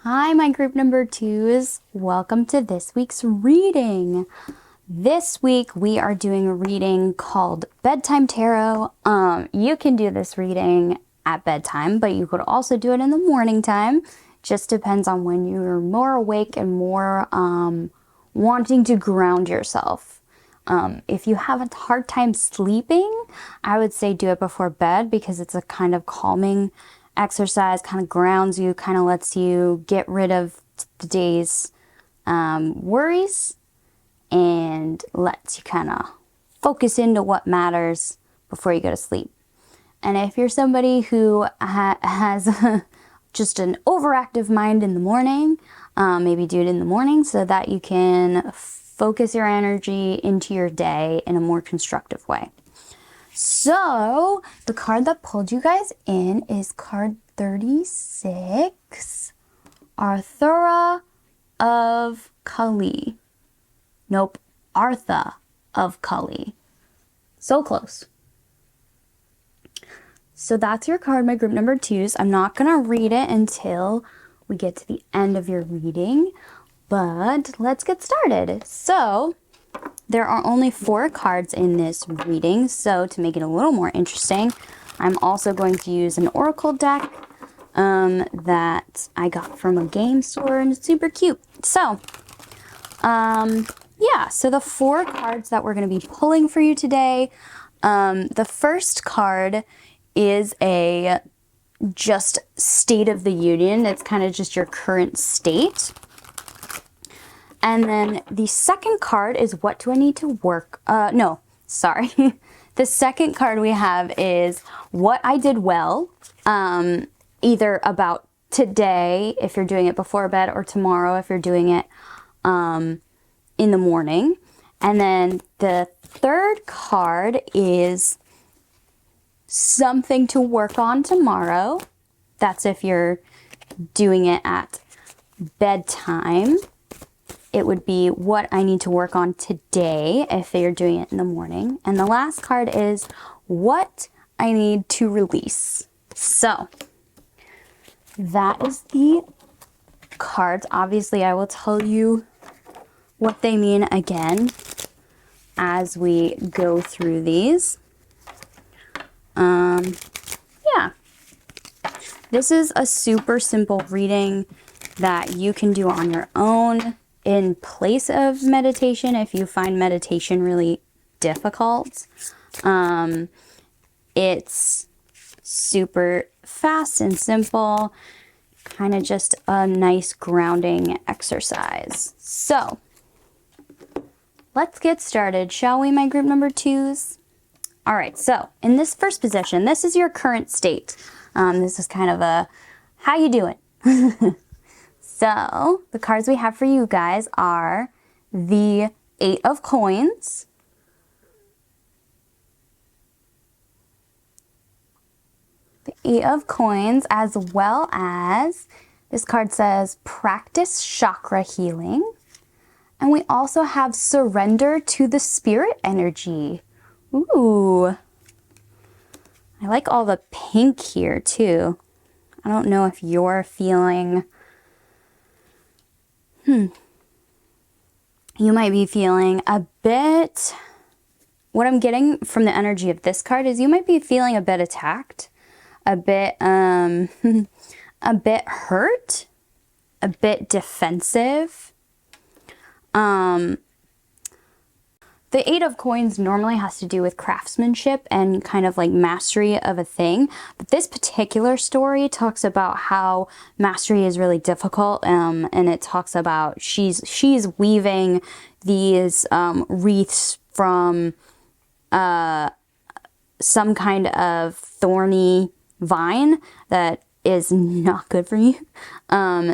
Hi, my group number twos. Welcome to this week's reading. This week we are doing a reading called Bedtime Tarot. You can do this reading at bedtime, but you could also do it in the morning time. Just depends on when you're more awake and more wanting to ground yourself. If you have a hard time sleeping, I would say do it before bed because it's a kind of calming exercise, kind of grounds you, kind of lets you get rid of the day's worries and lets you kind of focus into what matters before you go to sleep. And if you're somebody who has just an overactive mind in the morning, maybe do it in the morning so that you can focus your energy into your day in a more constructive way. So, the card that pulled you guys in is card 36, Arthura of Kali. Nope, Artha of Kali. So close. So that's your card, my group number twos. I'm not going to read it until we get to the end of your reading, but let's get started. So, there are only 4 cards in this reading, so to make it a little more interesting, I'm also going to use an oracle deck that I got from a game store, and it's super cute. So, yeah, so the 4 cards that we're going to be pulling for you today, the first card is a just state of the union. It's kind of just your current state. And then the second card is what do I need to work? The second card we have is what I did well, either about today, if you're doing it before bed, or tomorrow, if you're doing it in the morning. And then the third card is something to work on tomorrow. That's if you're doing it at bedtime. It would be what I need to work on today if you're doing it in the morning. And the last card is what I need to release. So that is the cards. Obviously, I will tell you what they mean again as we go through these. Yeah. This is a super simple reading that you can do on your own in place of meditation if you find meditation really difficult. It's super fast and simple, kind of just a nice grounding exercise. So let's get started, shall we, my group number twos? All right, so in this first position, this is your current state. This is kind of a, how you doing? So, the cards we have for you guys are the 8 of Coins, the 8 of Coins, as well as this card says practice chakra healing. And we also have surrender to the spirit energy. Ooh. I like all the pink here too. I don't know if you're feeling... You might be feeling a bit, what I'm getting from the energy of this card is you might be feeling a bit attacked, a bit, a bit hurt, a bit defensive. The 8 of Coins normally has to do with craftsmanship and kind of like mastery of a thing. But this particular story talks about how mastery is really difficult. And it talks about she's weaving these wreaths from some kind of thorny vine that is not good for you.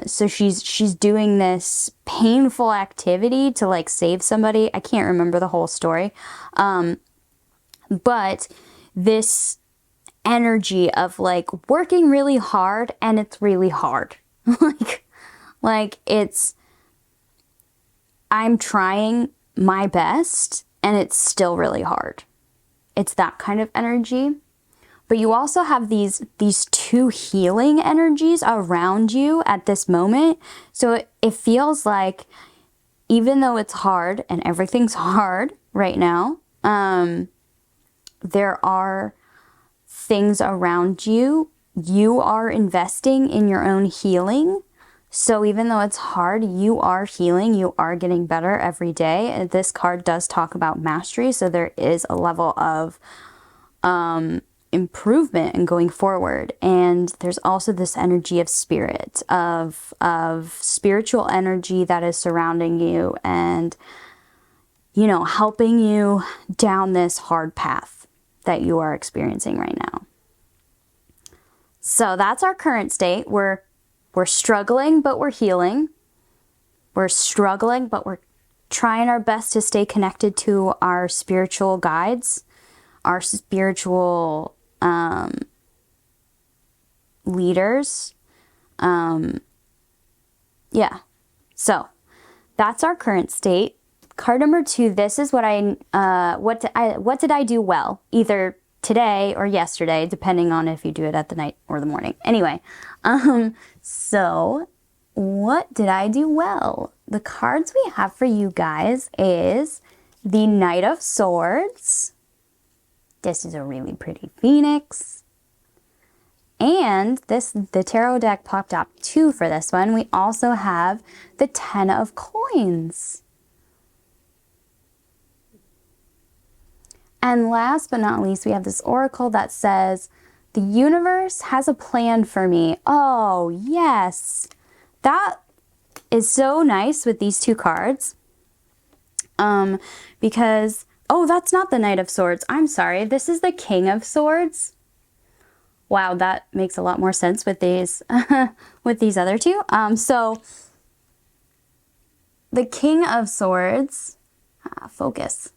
So she's doing this painful activity to like save somebody. I can't remember the whole story. But this energy of like working really hard and it's really hard. like it's, I'm trying my best and it's still really hard. It's that kind of energy. But you also have these two healing energies around you at this moment. So it feels like, even though it's hard and everything's hard right now, there are things around you. You are investing in your own healing. So even though it's hard, you are healing. You are getting better every day. And this card does talk about mastery. So there is a level of improvement and going forward. And there's also this energy of spirit, of spiritual energy that is surrounding you and, you know, helping you down this hard path that you are experiencing right now. So that's our current state. We're struggling, but we're healing. We're struggling, but we're trying our best to stay connected to our spiritual guides, our spiritual leaders. Yeah. So that's our current state. Card number 2, this is what what did I do well, either today or yesterday, depending on if you do it at the night or the morning. Anyway, so what did I do well? The cards we have for you guys is the Knight of Swords. This is a really pretty phoenix. And the tarot deck popped up 2 for this one. We also have the 10 of Coins. And last but not least, we have this oracle that says, the universe has a plan for me. Oh, yes. That is so nice with these 2 cards. Because, oh, that's not the Knight of Swords. I'm sorry. This is the King of Swords. Wow, that makes a lot more sense with these with these other 2. So the King of Swords, focus.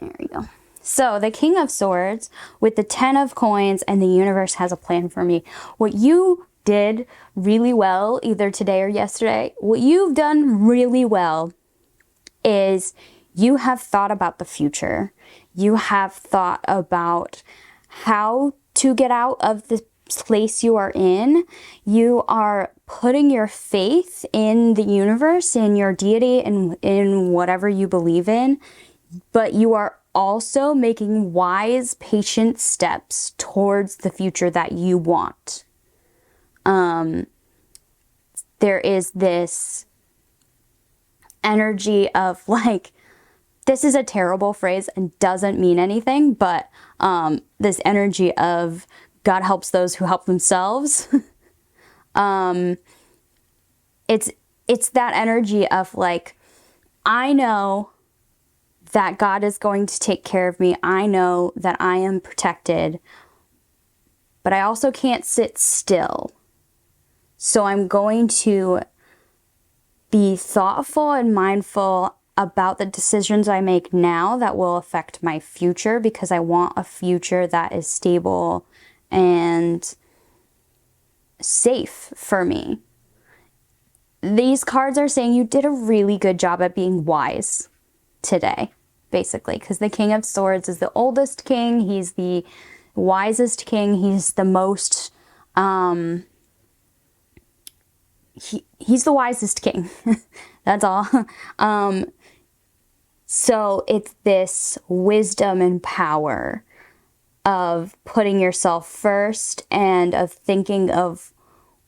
There we go. So the King of Swords with the 10 of Coins and the universe has a plan for me. What you did really well, either today or yesterday, what you've done really well is you have thought about the future. You have thought about how to get out of the place you are in. You are putting your faith in the universe, in your deity, and in whatever you believe in. But you are also making wise, patient steps towards the future that you want. There is this energy of like, this is a terrible phrase and doesn't mean anything, but this energy of God helps those who help themselves. It's that energy of like, I know that God is going to take care of me. I know that I am protected, but I also can't sit still. So I'm going to be thoughtful and mindful about the decisions I make now that will affect my future, because I want a future that is stable and safe for me. These cards are saying you did a really good job at being wise today, basically, because the King of Swords is the oldest king. He's the wisest king. He's the most, he's the wisest king. That's all. So it's this wisdom and power of putting yourself first and of thinking of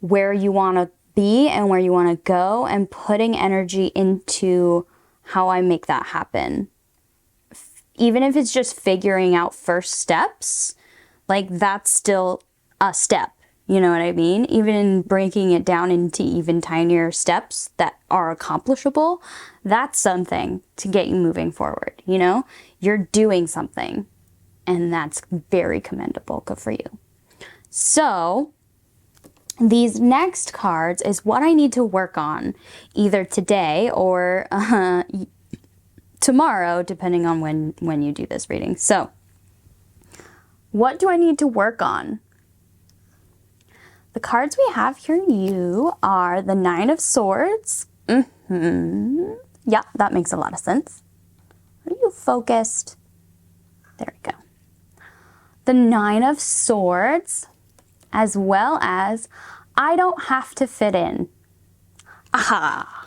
where you want to be and where you want to go and putting energy into how I make that happen. Even if it's just figuring out first steps, like that's still a step. You know what I mean? Even in breaking it down into even tinier steps that are accomplishable, that's something to get you moving forward. You know, you're doing something, and that's very commendable. Good for you. So these next cards is what I need to work on either today or tomorrow, depending on when you do this reading. So what do I need to work on? The cards we have here in you are the Nine of Swords. Yeah, that makes a lot of sense. Are you focused? There we go. the Nine of Swords, as well as I don't have to fit in. Aha!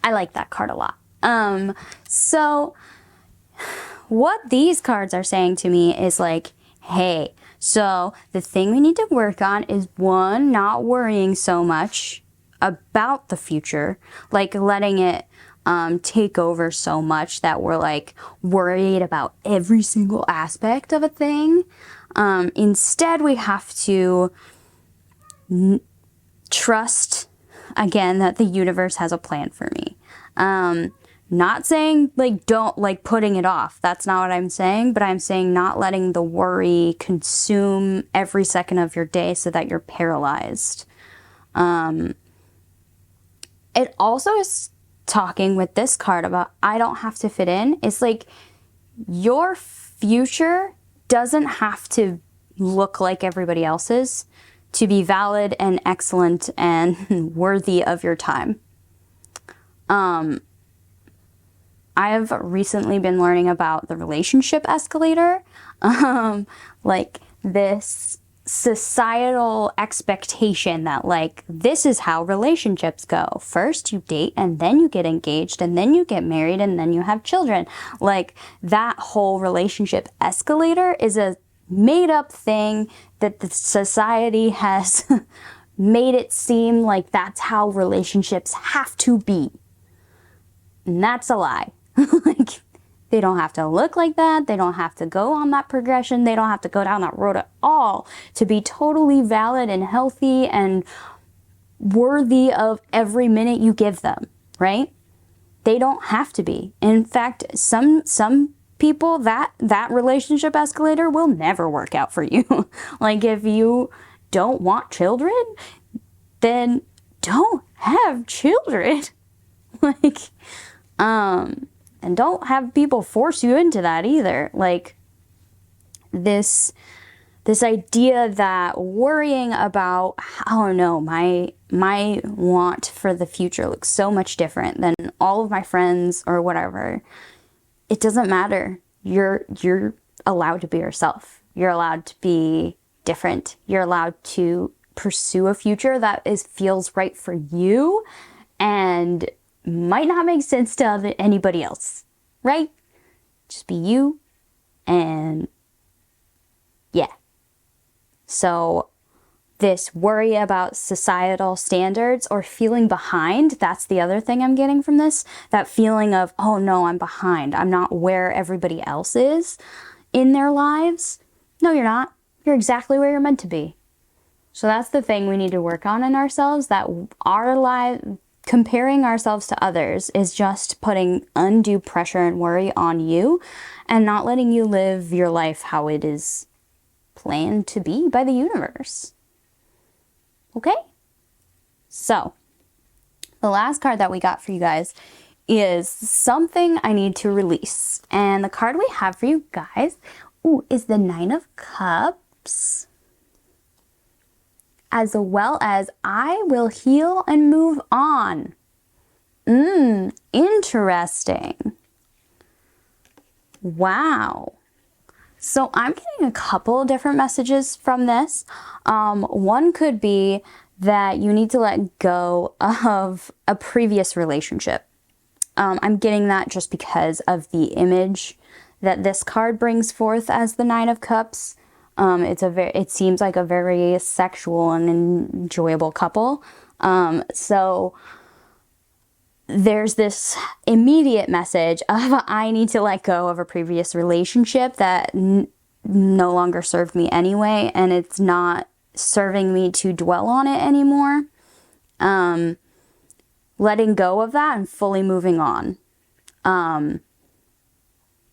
I like that card a lot. So what these cards are saying to me is like, hey, so the thing we need to work on is, one, not worrying so much about the future, like letting it take over so much that we're like worried about every single aspect of a thing. Instead, we have to trust, again, that the universe has a plan for me. Not saying like don't like putting it off. That's not what I'm saying, but I'm saying not letting the worry consume every second of your day so that you're paralyzed. It also is talking with this card about I don't have to fit in. It's like your future doesn't have to look like everybody else's to be valid and excellent and worthy of your time. I have recently been learning about the relationship escalator, like this societal expectation that like this is how relationships go. First you date and then you get engaged and then you get married and then you have children. Like that whole relationship escalator is a made up thing that the society has made it seem like that's how relationships have to be. And that's a lie. Like, they don't have to look like that. They don't have to go on that progression. They don't have to go down that road at all to be totally valid and healthy and worthy of every minute you give them, right? They don't have to be. In fact, some people, that relationship escalator will never work out for you. Like, if you don't want children, then don't have children. Like, and don't have people force you into that either. Like this idea that worrying about, oh no, my want for the future looks so much different than all of my friends or whatever. It doesn't matter. You're allowed to be yourself. You're allowed to be different. You're allowed to pursue a future that feels right for you and might not make sense to anybody else, right? Just be you, and yeah. So this worry about societal standards or feeling behind, that's the other thing I'm getting from this. That feeling of, oh no, I'm behind. I'm not where everybody else is in their lives. No, you're not. You're exactly where you're meant to be. So that's the thing we need to work on in ourselves, that our life, comparing ourselves to others is just putting undue pressure and worry on you and not letting you live your life how it is planned to be by the universe. Okay? So, the last card that we got for you guys is something I need to release. And the card we have for you guys is the Nine of Cups, as well as I will heal and move on. Interesting. Wow. So I'm getting a couple of different messages from this. One could be that you need to let go of a previous relationship. I'm getting that just because of the image that this card brings forth as the Nine of Cups. It seems like a very sexual and enjoyable couple. So there's this immediate message of I need to let go of a previous relationship that no longer served me anyway, and it's not serving me to dwell on it anymore. Letting go of that and fully moving on. And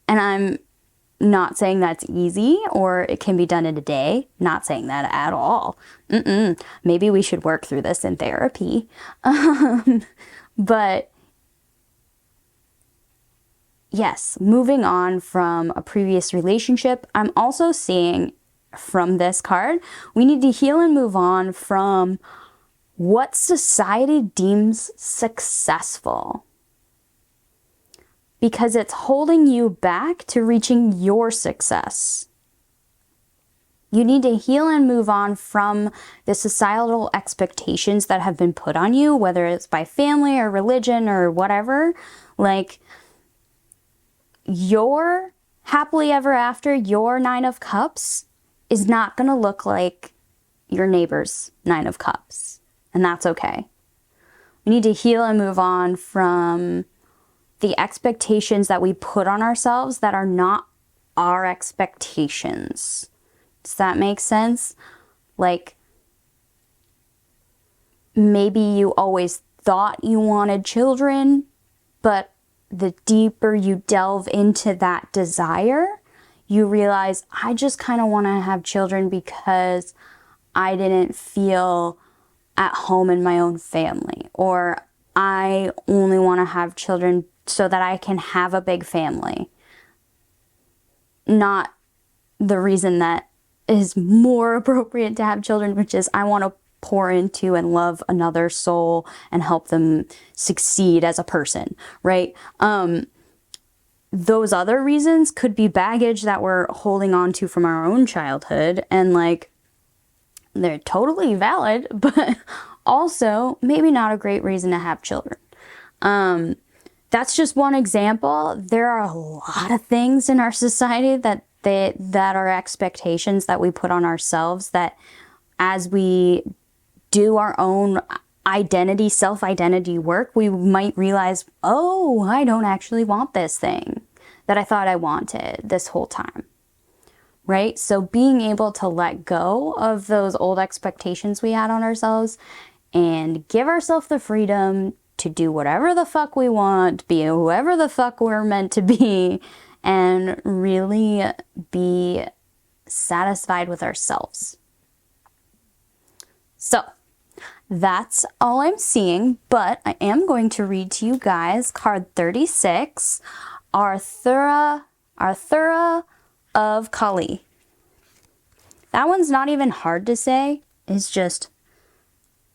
I'm not saying that's easy or it can be done in a day. Not saying that at all. Maybe we should work through this in therapy. But yes, moving on from a previous relationship. I'm also seeing from this card, we need to heal and move on from what society deems successful, because it's holding you back to reaching your success. You need to heal and move on from the societal expectations that have been put on you, whether it's by family or religion or whatever. Like, your happily ever after, your 9 of Cups is not going to look like your neighbor's 9 of Cups. And that's okay. We need to heal and move on from the expectations that we put on ourselves that are not our expectations. Does that make sense? Like, maybe you always thought you wanted children, but the deeper you delve into that desire, you realize, I just kind of want to have children because I didn't feel at home in my own family, or I only want to have children so that I can have a big family. Not the reason that is more appropriate to have children, which is I want to pour into and love another soul and help them succeed as a person, right? Those other reasons could be baggage that we're holding on to from our own childhood, and like, they're totally valid, but also maybe not a great reason to have children. That's just one example. There are a lot of things in our society that are expectations that we put on ourselves, that as we do our own identity, self-identity work, we might realize, oh, I don't actually want this thing that I thought I wanted this whole time. Right? So being able to let go of those old expectations we had on ourselves and give ourselves the freedom to do whatever the fuck we want, be whoever the fuck we're meant to be, and really be satisfied with ourselves. So that's all I'm seeing, but I am going to read to you guys card 36, Arthura of Kali. That one's not even hard to say. It's just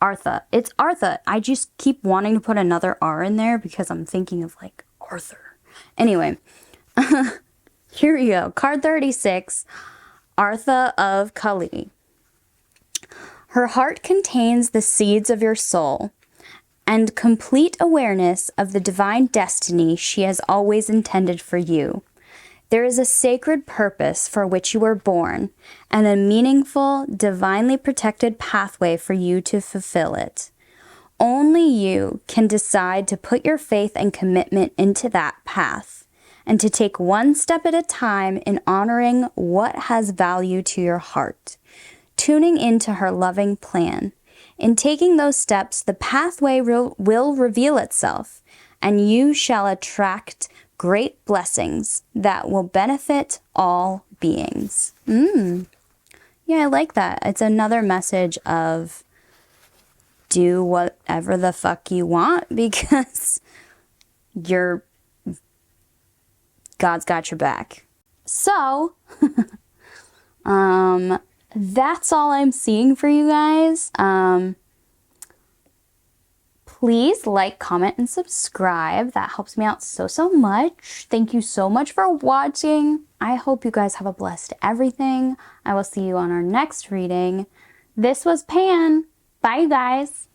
Artha. It's Artha. I just keep wanting to put another R in there because I'm thinking of like Arthur. Anyway, here we go. Card 36, Artha of Kali. Her heart contains the seeds of your soul and complete awareness of the divine destiny she has always intended for you. There is a sacred purpose for which you were born, and a meaningful, divinely protected pathway for you to fulfill it. Only you can decide to put your faith and commitment into that path, and to take one step at a time in honoring what has value to your heart, tuning into her loving plan. In taking those steps, the pathway will reveal itself, and you shall attract great blessings that will benefit all beings. Yeah, I like that. It's another message of do whatever the fuck you want because God's got your back. So, that's all I'm seeing for you guys. Please like, comment, and subscribe. That helps me out so much. Thank you so much for watching. I hope you guys have a blessed everything. I will see you on our next reading. This was Pan. Bye, you guys.